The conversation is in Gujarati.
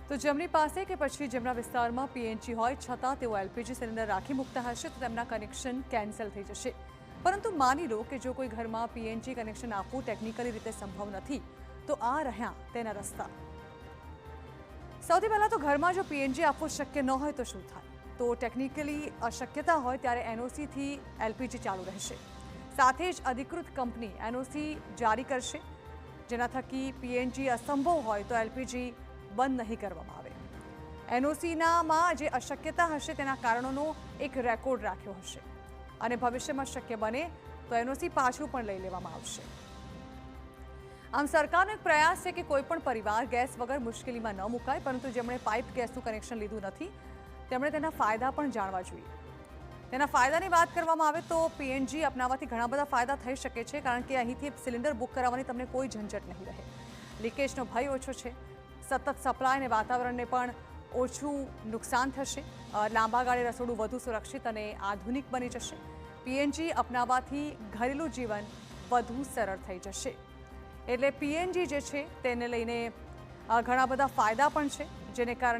તો જેમની પાસે કે પછી જેમના વિસ્તારમાં પીએનજી હોય છતાં તેઓ એલપીજી સિલિન્ડર રાખી મૂકતા હશે તો તેમના કનેક્શન કેન્સલ થઈ જશે। પરંતુ માની લો કે જો કોઈ ઘરમાં પીએનજી કનેક્શન આપવું ટેકનિકલી રીતે સંભવ નથી તો આ રહ્યા તેના રસ્તા। સૌથી પહેલા તો ઘરમાં જો પીએનજી આપવું શક્ય ન હોય તો શું થાય? તો ટેકનિકલી અશક્યતા હોય ત્યારે એનઓસી થી એલપીજી ચાલુ રહેશે। સાથે જ અધિકૃત કંપની એનઓસી જારી કરશે, જેના થકી પીએનજી અસંભવ હોય તો એલપીજી બંધ નહીં કરવામાં આવે। એનઓસીનામાં જે અશક્યતા હશે તેના કારણોનો એક રેકોર્ડ રાખ્યો હશે અને ભવિષ્યમાં શક્ય બને તો એનઓસી પાછું પણ લઈ લેવામાં આવશે। આમ સરકારનો એક પ્રયાસ છે કે કોઈ પણ પરિવાર ગેસ વગર મુશ્કેલીમાં ન મુકાય, પરંતુ જેમણે પાઇપ ગેસનું કનેક્શન લીધું નથી તેમણે તેના ફાયદા પણ જાણવા જોઈએ। તેના ફાયદાની વાત કરવામાં આવે તો પીએનજી અપનાવવાથી ઘણા બધા ફાયદા થઈ શકે છે, કારણ કે અહીંથી સિલિન્ડર બુક કરાવવાની તમને કોઈ ઝંઝટ નહીં રહે। લીકેજનો ભય ઓછો છે, સતત સપ્લાય અને વાતાવરણને પણ ઓછું નુકસાન થશે, લાંબા ગાળે રસોડું વધુ સુરક્ષિત અને આધુનિક બની જશે। પીએનજી અપનાવવાથી ઘરેલું જીવન વધુ સરળ થઈ જશે। એટલે પીએનજી જે છે તેને લઈને ઘણા બધા ફાયદા પણ છે, જેને કારણે